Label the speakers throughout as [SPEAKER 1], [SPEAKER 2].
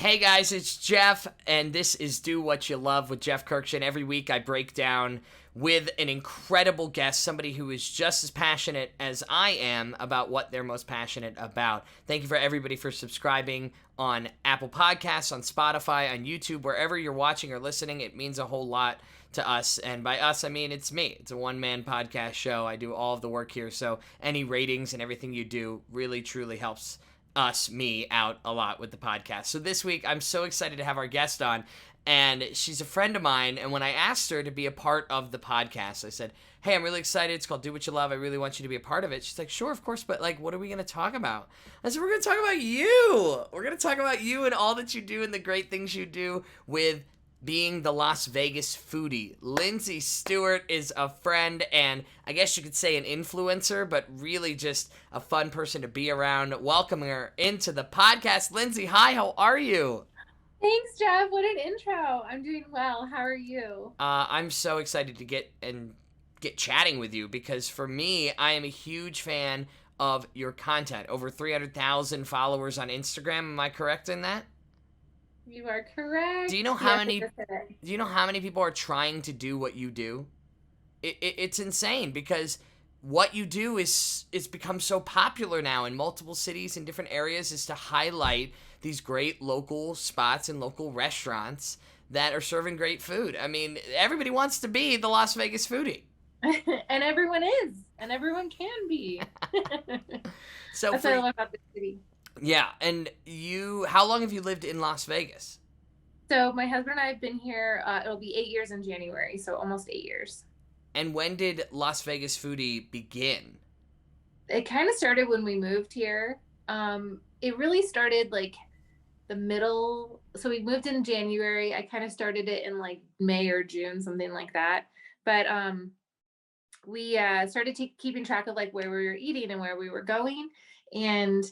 [SPEAKER 1] Hey guys, it's Jeff, and this is Do What You Love with Jeff Kirkshin. Every week I break down with an incredible guest, somebody who is just as passionate as I am about what they're most passionate about. Thank you for everybody for subscribing on Apple Podcasts, on Spotify, on YouTube, wherever you're watching or listening. It means a whole lot to us, and by us, I mean it's me. It's a one-man podcast show. I do all of the work here, so any ratings and everything you do really, truly helps me out a lot with the podcast. So this week, I'm so excited to have our guest on, and she's a friend of mine, and when I asked her to be a part of the podcast, I said, hey, I'm really excited. It's called Do What You Love. I really want you to be a part of it. She's like, sure, of course, but like, what are we going to talk about? I said, we're going to talk about you. We're going to talk about you and all that you do and the great things you do with being the Las Vegas Foodie. Lindsay Stewart is a friend and I guess you could say an influencer, but really just a fun person to be around. Welcoming her into the podcast. Lindsay, hi, how are you?
[SPEAKER 2] Thanks, Jeff. What an intro. I'm doing well. How are you?
[SPEAKER 1] I'm so excited to get chatting with you because for me, I am a huge fan of your content. Over 300,000 followers on Instagram. Am I correct in that?
[SPEAKER 2] You are correct.
[SPEAKER 1] Do you know how many people are trying to do what you do? It's insane because what you do is become so popular now in multiple cities and different areas is to highlight these great local spots and local restaurants that are serving great food. I mean, everybody wants to be the Las Vegas Foodie.
[SPEAKER 2] And everyone is. And everyone can be.
[SPEAKER 1] So
[SPEAKER 2] That's what I love about the city.
[SPEAKER 1] Yeah, and how long have you lived in Las Vegas?
[SPEAKER 2] So my husband and I have been here, it'll be 8 years in January, so almost 8 years.
[SPEAKER 1] And when did Las Vegas Foodie begin?
[SPEAKER 2] It kind of started when we moved here. It really started like the middle. So we moved in January. I kind of started it in like May or June, something like that. But we started keeping track of like where we were eating and where we were going. And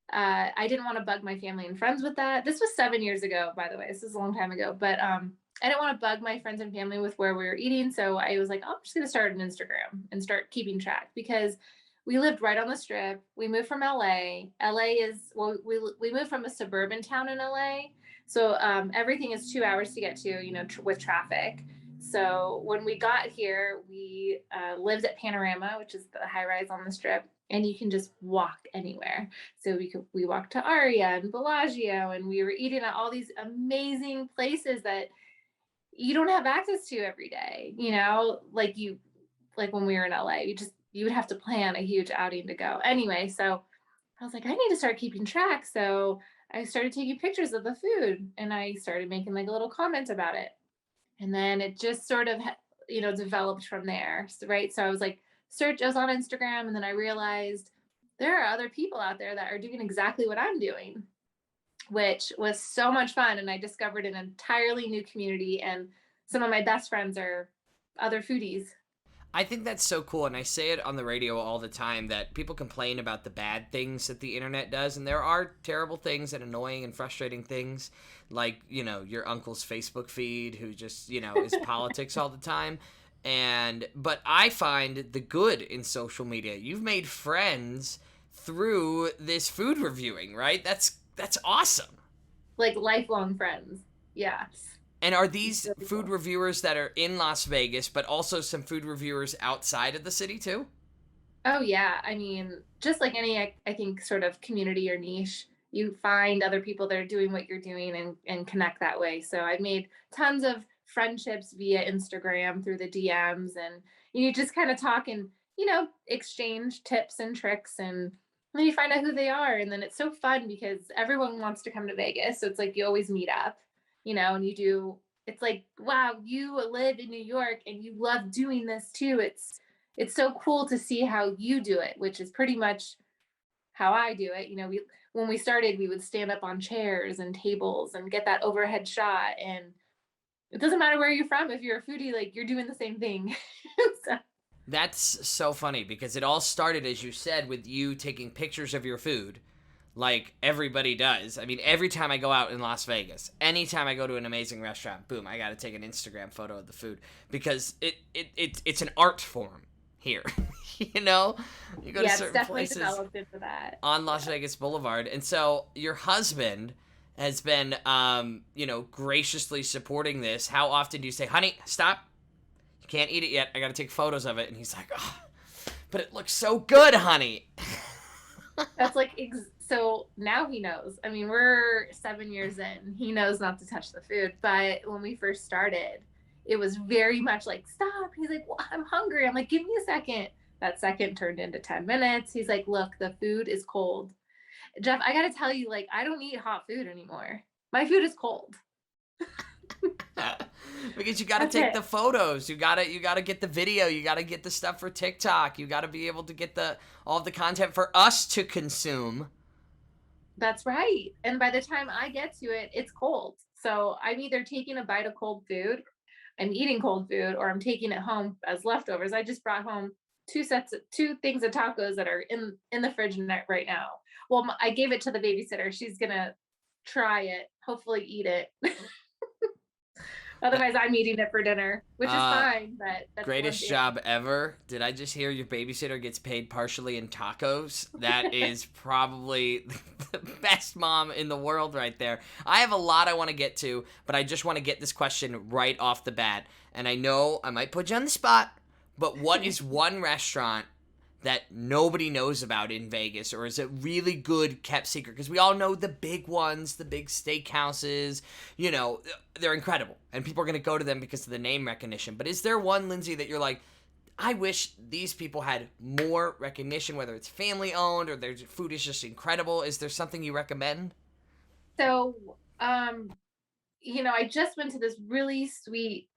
[SPEAKER 2] I didn't want to bug my family and friends with that. This was 7 years ago, by the way. This is a long time ago. But I didn't want to bug my friends and family with where we were eating. So I was like, oh, I'm just going to start an Instagram and start keeping track because we lived right on the Strip. We moved from LA. We moved from a suburban town in LA. So everything is 2 hours to get to, with traffic. So when we got here, we lived at Panorama, which is the high rise on the Strip. And you can just walk anywhere. So we walked to Aria and Bellagio, and we were eating at all these amazing places that you don't have access to every day. Like when we were in LA, you would have to plan a huge outing to go. Anyway, so I was like, I need to start keeping track. So I started taking pictures of the food, and I started making like a little comment about it, and then it just sort of developed from there. Right. So I was like, I was on Instagram, and then I realized there are other people out there that are doing exactly what I'm doing, which was so much fun. And I discovered an entirely new community, and some of my best friends are other foodies.
[SPEAKER 1] I think that's so cool, and I say it on the radio all the time that people complain about the bad things that the internet does, and there are terrible things and annoying and frustrating things, like, your uncle's Facebook feed who just, is politics all the time. But I find the good in social media. You've made friends through this food reviewing, right? That's awesome.
[SPEAKER 2] Like lifelong friends. Yes.
[SPEAKER 1] And are these food reviewers that are in Las Vegas, but also some food reviewers outside of the city too?
[SPEAKER 2] Oh yeah. I mean, just like any, I think, sort of community or niche, you find other people that are doing what you're doing and connect that way. So I've made tons of friendships via Instagram through the DMs, and you just kind of talk and exchange tips and tricks, and then you find out who they are. And then it's so fun because everyone wants to come to Vegas, so it's like you always meet up, and it's like, wow, you live in New York and you love doing this too. It's so cool to see how you do it, which is pretty much how I do it. When we started, we would stand up on chairs and tables and get that overhead shot, and it doesn't matter where you're from. If you're a foodie, like, you're doing the same thing. So.
[SPEAKER 1] That's so funny because it all started, as you said, with you taking pictures of your food like everybody does. I mean, every time I go out in Las Vegas, anytime I go to an amazing restaurant, boom, I got to take an Instagram photo of the food because it's an art form here. You go to certain places
[SPEAKER 2] developed into that
[SPEAKER 1] on Las Vegas Boulevard. And so your husband has been, graciously supporting this. How often do you say, honey, stop? You can't eat it yet. I got to take photos of it. And he's like, oh, but it looks so good, honey.
[SPEAKER 2] That's like, so now he knows. I mean, we're 7 years in. He knows not to touch the food. But when we first started, it was very much like, stop. He's like, well, I'm hungry. I'm like, give me a second. That second turned into 10 minutes. He's like, look, the food is cold. Jeff, I got to tell you, like, I don't eat hot food anymore. My food is cold.
[SPEAKER 1] Because you got to take the photos, you got to get the video, you got to get the stuff for TikTok, you got to be able to get all of the content for us to consume.
[SPEAKER 2] That's right. And by the time I get to it, it's cold. So I'm either taking a bite of cold food, I'm eating cold food, or I'm taking it home as leftovers. I just brought home two things of tacos that are in the fridge right now. Well, I gave it to the babysitter. She's gonna try it, hopefully eat it. Otherwise, I'm eating it for dinner, which is fine. But that's
[SPEAKER 1] greatest job ever. Did I just hear your babysitter gets paid partially in tacos? That is probably the best mom in the world right there. I have a lot I want to get to, but I just want to get this question right off the bat. And I know I might put you on the spot, but what is one restaurant that nobody knows about in Vegas, or is it really good kept secret? Because we all know the big ones, the big steakhouses, they're incredible, and people are going to go to them because of the name recognition. But is there one, Lindsay, that you're like, I wish these people had more recognition, whether it's family owned or their food is just incredible? Is there something you recommend?
[SPEAKER 2] So, I just went to this really sweet,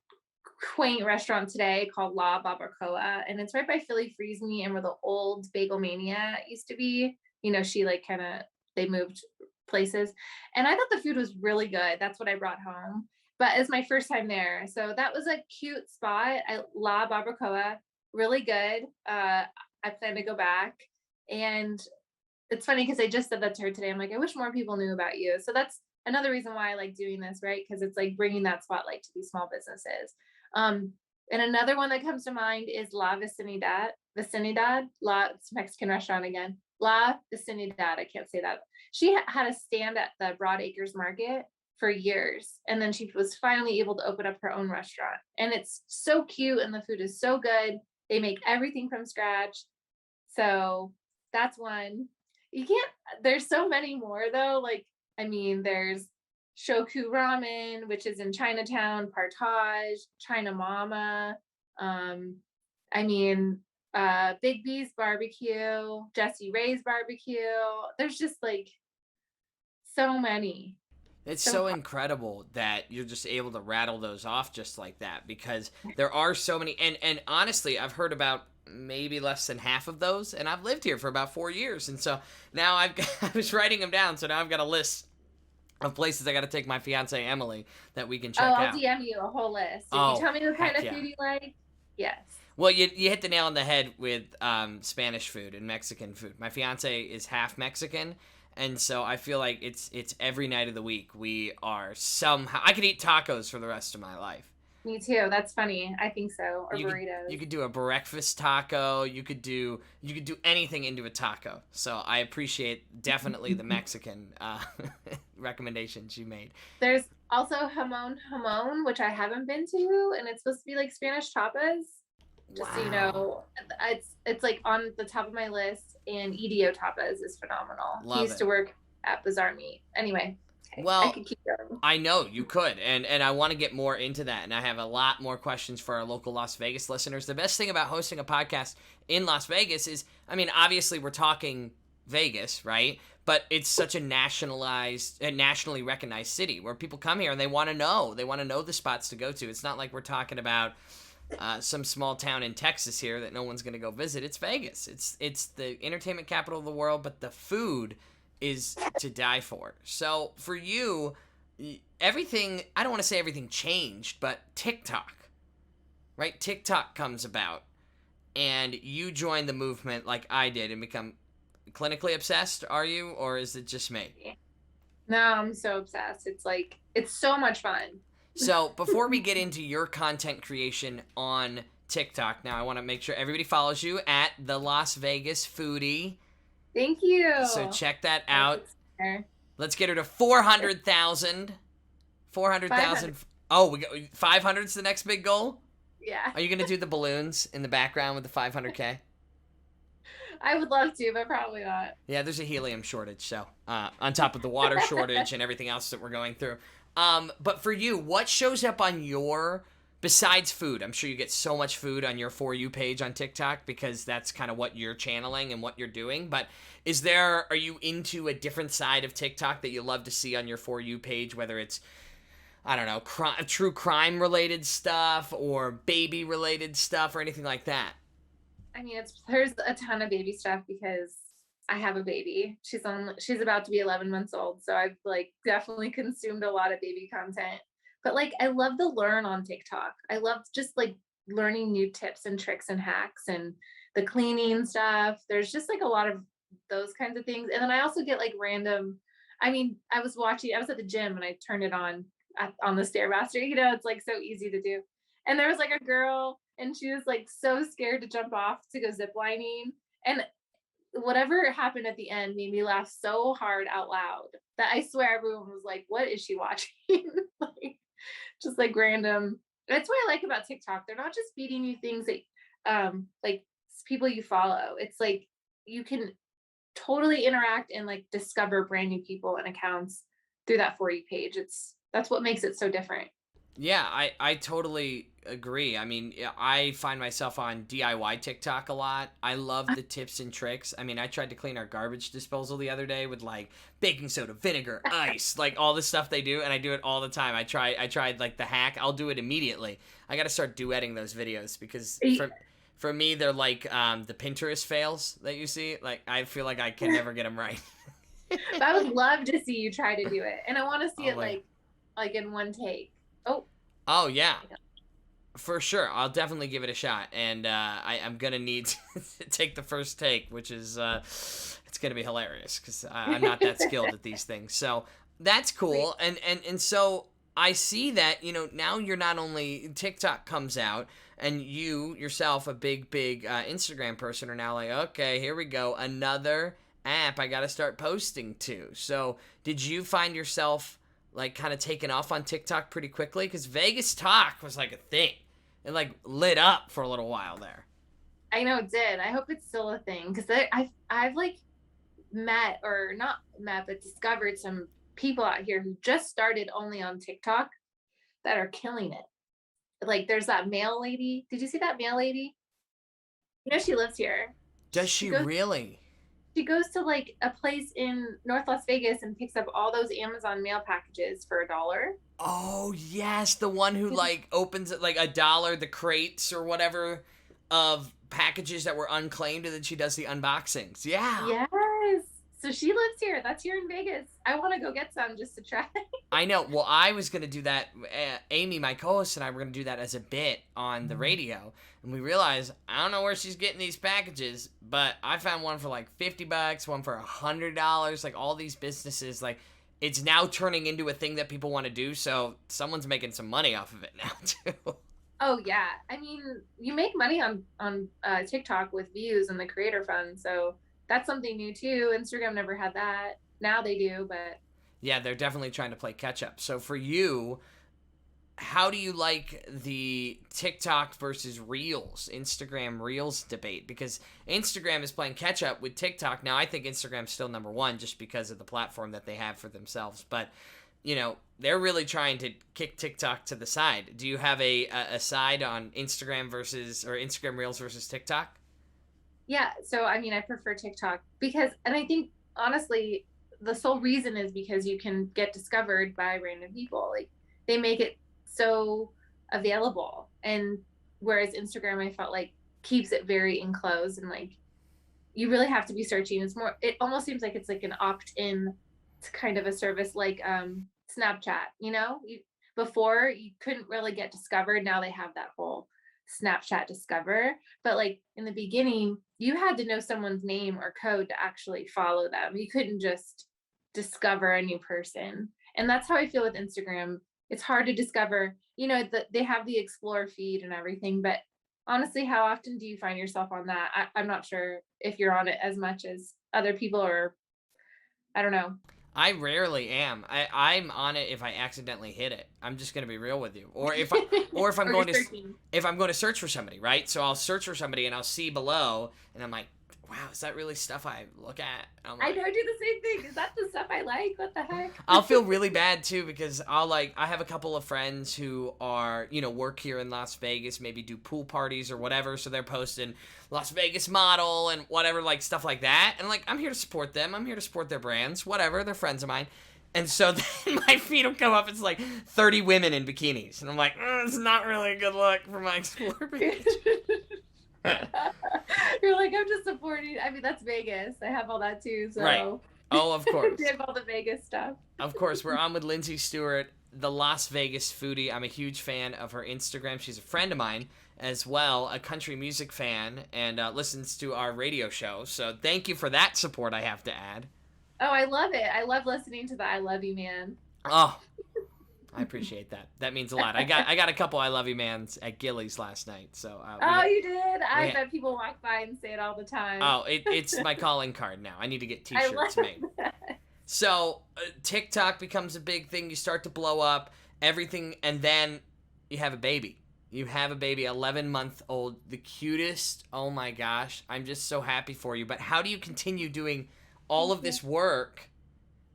[SPEAKER 2] quaint restaurant today called La Barbacoa, and it's right by Philly Freeze Me and where the old Bagel Mania used to be. She they moved places, and I thought the food was really good. That's what I brought home, but it's my first time there, so that was a cute spot. La Barbacoa, really good. I plan to go back, and it's funny because I just said that to her today. I'm like, I wish more people knew about you. So that's another reason why I like doing this, right? Because it's like bringing that spotlight to these small businesses. And another one that comes to mind is La Vicinidad. It's a Mexican restaurant again. La Vicinidad. I can't say that. She had a stand at the Broad Acres Market for years, and then she was finally able to open up her own restaurant. And it's so cute, and the food is so good. They make everything from scratch. So that's one. There's so many more though. There's Shoku Ramen, which is in Chinatown, Partage, China Mama. Big B's Barbecue, Jesse Ray's Barbecue. There's just so many.
[SPEAKER 1] It's so incredible that you're just able to rattle those off just like that, because there are so many. And honestly, I've heard about maybe less than half of those, and I've lived here for about 4 years. And so now I was writing them down. So now I've got a list of places I got to take my fiance Emily that we can check out.
[SPEAKER 2] I'll DM you a whole list. If you tell me what kind of food you like, yes.
[SPEAKER 1] Well, you hit the nail on the head with Spanish food and Mexican food. My fiance is half Mexican, and so I feel like it's every night of the week we are somehow. I could eat tacos for the rest of my life.
[SPEAKER 2] Me too. That's funny. I think so. Or burritos.
[SPEAKER 1] You could do a breakfast taco. You could do anything into a taco. So I appreciate definitely the Mexican recommendations you made.
[SPEAKER 2] There's also jamon, which I haven't been to, and it's supposed to be like Spanish tapas. Just so you know, it's like on the top of my list. And EDO tapas is phenomenal. He used to work at Bazaar Meat. Anyway.
[SPEAKER 1] Well,
[SPEAKER 2] I could keep going.
[SPEAKER 1] I know you could, and I want to get more into that, and I have a lot more questions for our local Las Vegas listeners. The best thing about hosting a podcast in Las Vegas is, obviously we're talking Vegas, right? But it's such a nationally recognized city where people come here and they want to know the spots to go to. It's not like we're talking about some small town in Texas here that no one's going to go visit. It's Vegas. It's the entertainment capital of the world, but the food is to die for. So for you, everything, I don't want to say everything changed, but TikTok, right? TikTok comes about and you join the movement like I did and become clinically obsessed, are you? Or is it just me?
[SPEAKER 2] No, I'm so obsessed. It's so much fun.
[SPEAKER 1] So before we get into your content creation on TikTok, now I want to make sure everybody follows you at the Las Vegas Foodie.
[SPEAKER 2] Thank you.
[SPEAKER 1] So check that out. Let's get her to 400,000. 400,000.
[SPEAKER 2] 500.
[SPEAKER 1] Oh, we got 500's the next big goal?
[SPEAKER 2] Yeah.
[SPEAKER 1] Are you going to do the balloons in the background with the 500K?
[SPEAKER 2] I would love to, but probably not.
[SPEAKER 1] Yeah, there's a helium shortage, so on top of the water shortage and everything else that we're going through. But for you, what shows up on your, besides food? I'm sure you get so much food on your For You page on TikTok because that's kind of what you're channeling and what you're doing. But are you into a different side of TikTok that you love to see on your For You page, whether it's, I don't know, true crime related stuff or baby related stuff or anything like that?
[SPEAKER 2] I mean, there's a ton of baby stuff because I have a baby. She's about to be 11 months old, so I've like definitely consumed a lot of baby content. But like I love to learn on TikTok. I love just like learning new tips and tricks and hacks and the cleaning stuff. There's just like a lot of those kinds of things. And then I also get like random, I mean, I was at the gym and I turned it on the Stairmaster. It's like so easy to do. And there was like a girl and she was like so scared to jump off to go zip lining. And whatever happened at the end made me laugh so hard out loud that I swear everyone was like, what is she watching? Like, just like random. That's what I like about TikTok. They're not just feeding you things that like people you follow. It's like you can totally interact and like discover brand new people and accounts through that For You page. That's what makes it so different.
[SPEAKER 1] Yeah, I totally agree. I mean, I find myself on DIY TikTok a lot. I love the tips and tricks. I mean, I tried to clean our garbage disposal the other day with like baking soda, vinegar, ice, like all the stuff they do, and I do it all the time. I tried like the hack. I'll do it immediately. I got to start duetting those videos because for me they're like the Pinterest fails that you see. Like I feel like I can never get them right.
[SPEAKER 2] I would love to see you try to do it, and I want to see
[SPEAKER 1] Oh,
[SPEAKER 2] it
[SPEAKER 1] wait.
[SPEAKER 2] like in one take.
[SPEAKER 1] Oh yeah. For sure, I'll definitely give it a shot, and I'm gonna need to take the first take, which is it's gonna be hilarious because I'm not that skilled at these things. So that's cool, and so I see that now you're not only TikTok comes out, and you yourself, a big Instagram person, are now like, okay, here we go, another app I gotta start posting to. So did you find yourself like kind of taken off on TikTok pretty quickly? Because Vegas Talk was like a thing. It like lit up for a little while there.
[SPEAKER 2] I know it did. I hope it's still a thing because I've like met or not met but discovered some people out here who just started only on TikTok that are killing it. Like there's that mail lady. Did you see that mail lady? She lives here.
[SPEAKER 1] Does
[SPEAKER 2] She
[SPEAKER 1] she
[SPEAKER 2] goes
[SPEAKER 1] really?
[SPEAKER 2] she goes to like a place in North Las Vegas and picks up all those Amazon mail packages for $1.
[SPEAKER 1] Oh yes, the one who like opens it like $1 the crates or whatever of packages that were unclaimed, and then she does the unboxings. Yeah.
[SPEAKER 2] Yes. So she lives here. That's here in Vegas. I want to go get some just to try.
[SPEAKER 1] I know. Well, I was going to do that. Amy, my co-host, and I were going to do that as a bit on the radio. And we realized, I don't know where she's getting these packages, but I found one for like $50, one for $100. Like all these businesses, like it's now turning into a thing that people want to do. So someone's making some money off of it now too.
[SPEAKER 2] Oh yeah. I mean, you make money on TikTok with views and the creator fund. So that's something new too. Instagram never had that. Now they do, but
[SPEAKER 1] Yeah, they're definitely trying to play catch up. So for you, how do you like the TikTok versus Reels, Instagram Reels debate? Because Instagram is playing catch up with TikTok. Now, I think Instagram's still number one just because of the platform that they have for themselves. But, they're really trying to kick TikTok to the side. Do you have a side on Instagram Instagram Reels versus TikTok?
[SPEAKER 2] yeah. So I mean, I prefer TikTok and I think honestly, the sole reason is because you can get discovered by random people. Like they make it so available. And whereas Instagram, I felt like keeps it very enclosed and like you really have to be searching. It almost seems like it's like an opt-in to kind of a service like Snapchat, before you couldn't really get discovered. Now they have that whole Snapchat discover. But like in the beginning, you had to know someone's name or code to actually follow them. You couldn't just discover a new person. And that's how I feel with Instagram. It's hard to discover, they have the explore feed and everything, but honestly, how often do you find yourself on that? I'm not sure if you're on it as much as other people, or I don't know.
[SPEAKER 1] I rarely am. I'm on it if I accidentally hit it. I'm just gonna be real with you. Or if I'm
[SPEAKER 2] Or
[SPEAKER 1] going
[SPEAKER 2] you're
[SPEAKER 1] to
[SPEAKER 2] searching.
[SPEAKER 1] if I'm going to search for somebody, right? So I'll search for somebody and I'll see below, and I'm like, wow, is that really stuff I look at? And I'm
[SPEAKER 2] I
[SPEAKER 1] like,
[SPEAKER 2] know, I do the same thing. Is that the stuff I like? What the heck?
[SPEAKER 1] I'll feel really bad too because I have a couple of friends who are, work here in Las Vegas, maybe do pool parties or whatever, so they're posting Las Vegas model and whatever, like stuff like that. And like, I'm here to support them. I'm here to support their brands, whatever. They're friends of mine. And so then my feed will come up. It's like 30 women in bikinis, and I'm like, it's not really a good look for my Explore page.
[SPEAKER 2] You're like, I'm just supporting. I mean, that's Vegas. I have all that too. So
[SPEAKER 1] Right. Oh, of course.
[SPEAKER 2] they have all the Vegas stuff.
[SPEAKER 1] Of course, we're on with Lindsay Stewart, the Las Vegas Foodie. I'm a huge fan of her Instagram. She's a friend of mine as well, a country music fan, and listens to our radio show. So thank you for that support, I have to add.
[SPEAKER 2] Oh, I love it. I love listening to the I Love You Man.
[SPEAKER 1] Oh, I appreciate that. That means a lot. I got a couple I love you mans at Gillies last night. So
[SPEAKER 2] You did? I bet people walk by and say it all the time.
[SPEAKER 1] Oh, it's my calling card now. I need to get
[SPEAKER 2] I
[SPEAKER 1] t-shirts
[SPEAKER 2] love
[SPEAKER 1] made.
[SPEAKER 2] that.
[SPEAKER 1] So TikTok becomes a big thing. You start to blow up everything, and then you have a baby. You have a baby, 11-month-old, the cutest. Oh my gosh, I'm just so happy for you. But how do you continue doing all of this work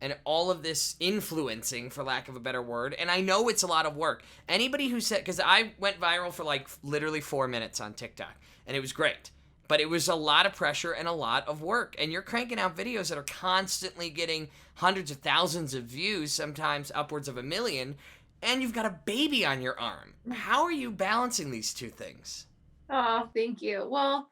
[SPEAKER 1] and all of this influencing, for lack of a better word? And I know it's a lot of work. Anybody who said, because I went viral for like literally 4 minutes on TikTok, and it was great. But it was a lot of pressure and a lot of work. And you're cranking out videos that are constantly getting hundreds of thousands of views, sometimes upwards of 1 million, and you've got a baby on your arm. How are you balancing these two things?
[SPEAKER 2] Oh, thank you. Well,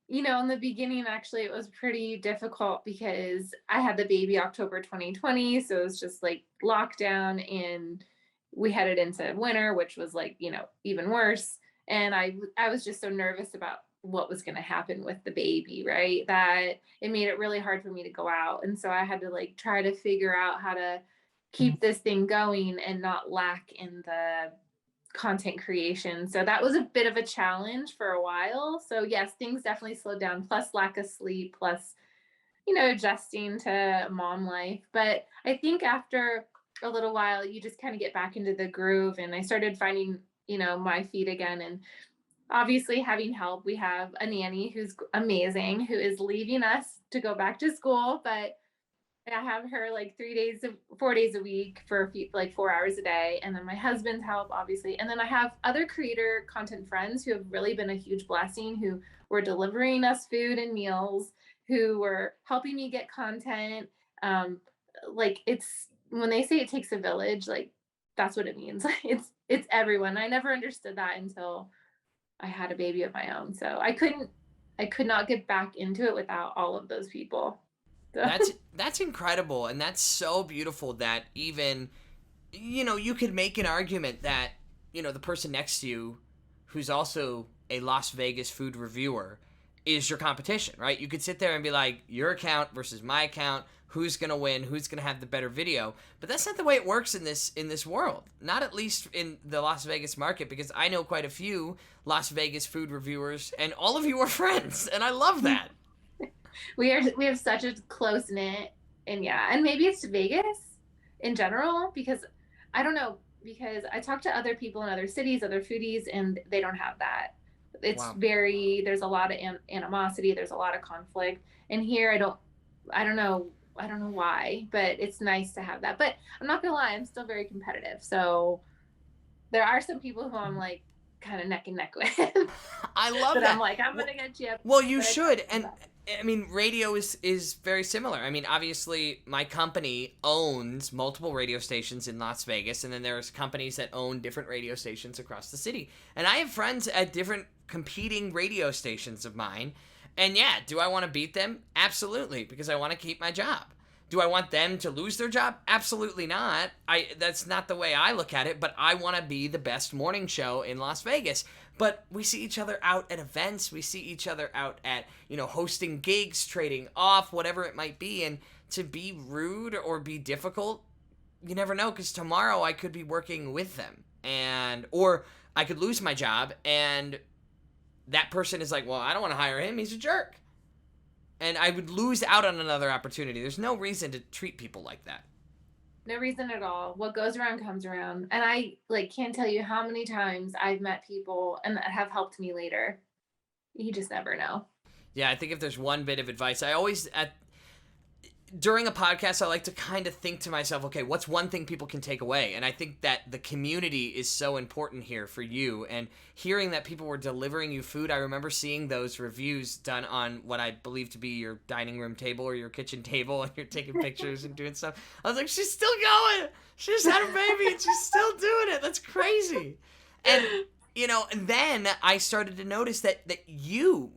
[SPEAKER 2] in the beginning, actually, it was pretty difficult because I had the baby October 2020. So it was just like lockdown, and we headed into winter, which was like, even worse. And I was just so nervous about what was going to happen with the baby, right? That it made it really hard for me to go out. And so I had to like try to figure out how to keep this thing going and not lack in the content creation. So that was a bit of a challenge for a while. So yes, things definitely slowed down, plus lack of sleep, plus, adjusting to mom life. But I think after a little while, you just kind of get back into the groove. And I started finding, my feet again. And obviously having help, we have a nanny who's amazing, who is leaving us to go back to school, but I have her like 4 days a week for like 4 hours a day. And then my husband's help, obviously. And then I have other creator content friends who have really been a huge blessing, who were delivering us food and meals, who were helping me get content. Like it's, when they say it takes a village, like that's what it means. It's everyone. I never understood that until I had a baby of my own. So I could not get back into it without all of those people.
[SPEAKER 1] That's incredible, and that's so beautiful that even, you could make an argument that, the person next to you who's also a Las Vegas food reviewer is your competition, right? You could sit there and be like, your account versus my account, who's going to win, who's going to have the better video. But that's not the way it works in this world. Not at least in the Las Vegas market, because I know quite a few Las Vegas food reviewers, and all of you are friends, and I love that.
[SPEAKER 2] We have such a close knit, and maybe it's Vegas in general, because I don't know, because I talk to other people in other cities, other foodies, and they don't have that. It's
[SPEAKER 1] Wow.
[SPEAKER 2] there's a lot of animosity, there's a lot of conflict, and here I don't know why, but it's nice to have that. But I'm not gonna lie, I'm still very competitive, so there are some people who I'm like kind of neck and neck with.
[SPEAKER 1] I love
[SPEAKER 2] that.
[SPEAKER 1] that.
[SPEAKER 2] I'm like, I'm gonna get you.
[SPEAKER 1] Well, you should, and I mean, radio is very similar. I mean, obviously, my company owns multiple radio stations in Las Vegas, and then there's companies that own different radio stations across the city. And I have friends at different competing radio stations of mine. And yeah, do I want to beat them? Absolutely, because I want to keep my job. Do I want them to lose their job? Absolutely not. That's not the way I look at it, but I want to be the best morning show in Las Vegas. But we see each other out at events. We see each other out at, hosting gigs, trading off, whatever it might be. And to be rude or be difficult, you never know, because tomorrow I could be working with them. Or I could lose my job, and that person is like, well, I don't want to hire him. He's a jerk. And I would lose out on another opportunity. There's no reason to treat people like that.
[SPEAKER 2] No reason at all. What goes around comes around. And I like can't tell you how many times I've met people and that have helped me later. You just never know.
[SPEAKER 1] Yeah, I think if there's one bit of advice, I always during a podcast, I like to kind of think to myself, okay, what's one thing people can take away? And I think that the community is so important here for you. And hearing that people were delivering you food, I remember seeing those reviews done on what I believe to be your dining room table or your kitchen table, and you're taking pictures and doing stuff. I was like, she's still going. She just had a baby and she's still doing it. That's crazy. And, and then I started to notice that you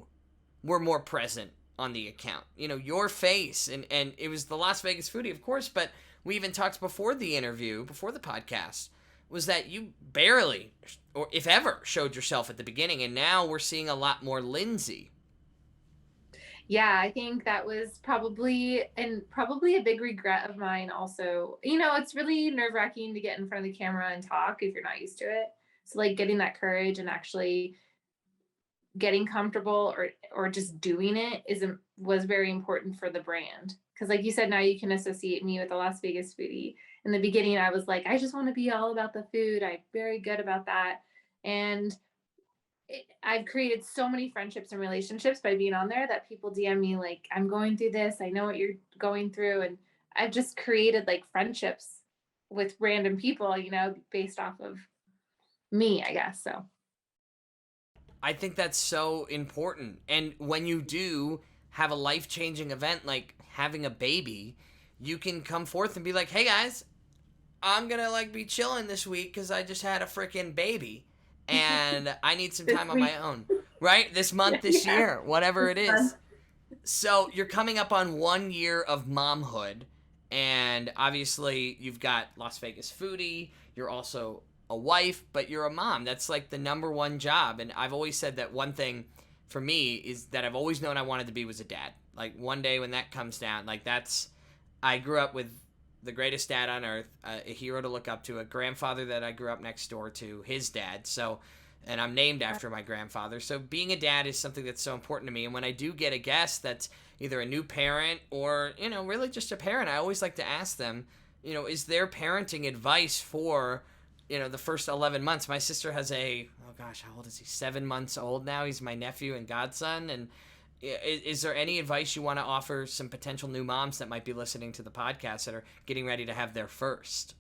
[SPEAKER 1] were more present on the account, your face, and it was the Las Vegas Foodie, of course, but we even talked before the interview, before the podcast, was that you barely, or if ever, showed yourself at the beginning, and now we're seeing a lot more Lindsay.
[SPEAKER 2] Yeah, I think that was probably a big regret of mine also. It's really nerve-wracking to get in front of the camera and talk if you're not used to it. So like getting that courage and actually getting comfortable or just doing it was very important for the brand. Because like you said, now you can associate me with the Las Vegas Foodie. In the beginning, I was like, I just want to be all about the food. I'm very good about that. And I've created so many friendships and relationships by being on there that people DM me like, I'm going through this. I know what you're going through. And I've just created like friendships with random people, based off of me, I guess. So
[SPEAKER 1] I think that's so important. And when you do have a life-changing event like having a baby, you can come forth and be like, hey guys, I'm gonna like be chilling this week because I just had a freaking baby and I need some time on my own. Right? This month, this year, whatever it is. So you're coming up on 1 year of momhood, and obviously you've got Las Vegas Foodie. You're also a wife, but you're a mom. That's like the number one job. And I've always said that one thing for me is that I've always known I wanted to be was a dad. Like one day when that comes down, like I grew up with the greatest dad on earth, a hero to look up to, a grandfather that I grew up next door to, his dad. So, and I'm named after my grandfather. So being a dad is something that's so important to me. And when I do get a guest that's either a new parent or, really just a parent, I always like to ask them, is there parenting advice for the first 11 months. My sister has how old is he? 7 months old now. He's my nephew and godson. And is there any advice you want to offer some potential new moms that might be listening to the podcast that are getting ready to have their first?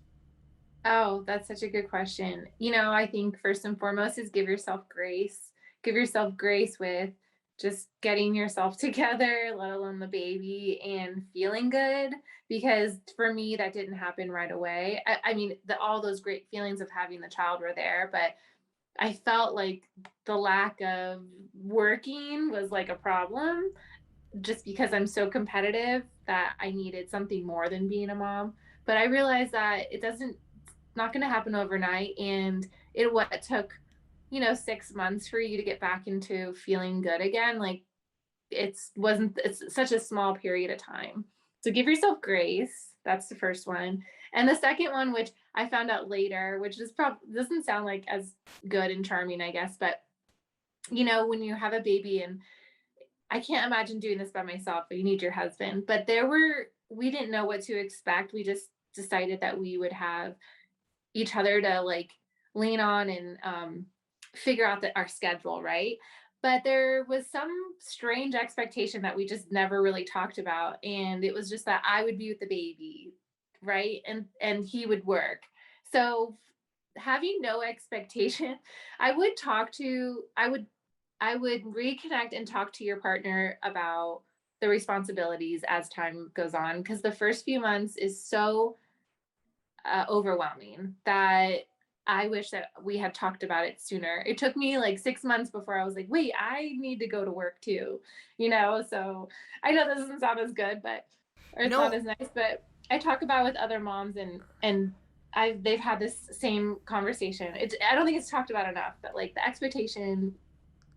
[SPEAKER 2] Oh, that's such a good question. I think first and foremost is give yourself grace. Give yourself grace with just getting yourself together, let alone the baby, and feeling good. Because for me, that didn't happen right away. I mean, all those great feelings of having the child were there, but I felt like the lack of working was like a problem just because I'm so competitive that I needed something more than being a mom. But I realized that not going to happen overnight. And it took 6 months for you to get back into feeling good again. Like it's such a small period of time. So give yourself grace. That's the first one. And the second one, which I found out later, which is doesn't sound like as good and charming, I guess, but when you have a baby, and I can't imagine doing this by myself, but you need your husband. But we didn't know what to expect. We just decided that we would have each other to like lean on and figure out our schedule, right? But there was some strange expectation that we just never really talked about. And it was just that I would be with the baby, right? And he would work. So having no expectation, I would reconnect and talk to your partner about the responsibilities as time goes on. Because the first few months is so overwhelming that I wish that we had talked about it sooner. It took me like 6 months before I was like, wait, I need to go to work too, so I know this doesn't sound as good, or it's not as nice, but I talk about it with other moms and they've had this same conversation. I don't think it's talked about enough, but like the expectation,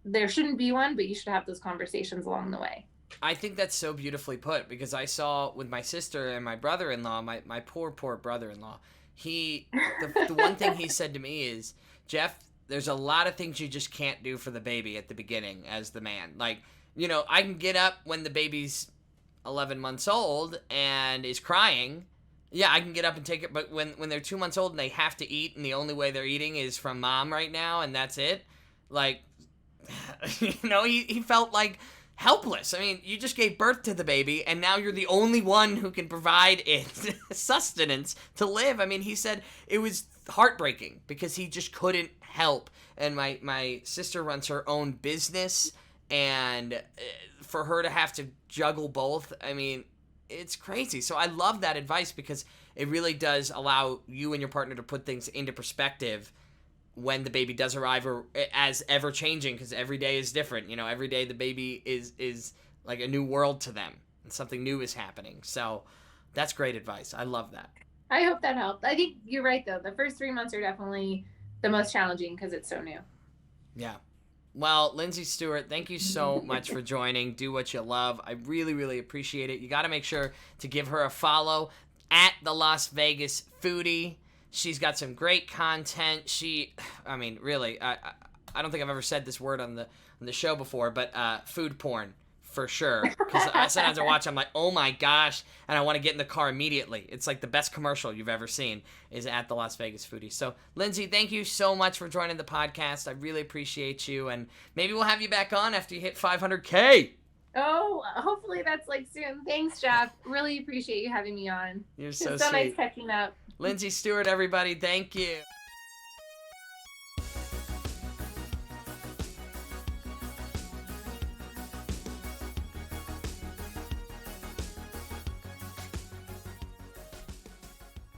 [SPEAKER 2] there shouldn't be one, but you should have those conversations along the way.
[SPEAKER 1] I think that's so beautifully put, because I saw with my sister and my brother-in-law, my poor brother-in-law, the one thing he said to me is, Jeff, there's a lot of things you just can't do for the baby at the beginning as the man. Like, you know, I can get up when the baby's 11 months old and is crying. Yeah, I can get up and take it, but when they're 2 months old and they have to eat, and the only way they're eating is from mom right now, and that's it, like, you know, he felt like helpless. I mean, you just gave birth to the baby, and now you're the only one who can provide it sustenance to live. I mean, he said it was heartbreaking because he just couldn't help. And my sister runs her own business, and for her to have to juggle both, I mean, it's crazy. So I love that advice because it really does allow you and your partner to put things into perspective when the baby does arrive, or as ever changing, because every day is different. You know, every day the baby is like a new world to them, and something new is happening. So that's great advice. I love that.
[SPEAKER 2] I hope that helped. I think you're right, though. The first 3 months are definitely the most challenging because it's so new.
[SPEAKER 1] Yeah. Well, Lindsay Stewart, thank you so much for joining Do What You Love. I really, really appreciate it. You got to make sure to give her a follow at the Las Vegas Foodie. She's got some great content. I mean, really, I don't think I've ever said this word on the show before, but food porn, for sure. Because sometimes I watch, I'm like, oh my gosh, and I want to get in the car immediately. It's like the best commercial you've ever seen is at the Las Vegas Foodie. So, Lindsay, thank you so much for joining the podcast. I really appreciate you, and maybe we'll have you back on after you hit 500K.
[SPEAKER 2] Oh, hopefully that's like soon. Thanks, Jeff. Really appreciate you having me on.
[SPEAKER 1] You're so
[SPEAKER 2] It's so
[SPEAKER 1] sweet.
[SPEAKER 2] nice catching up.
[SPEAKER 1] Lindsay Stewart, everybody, thank you.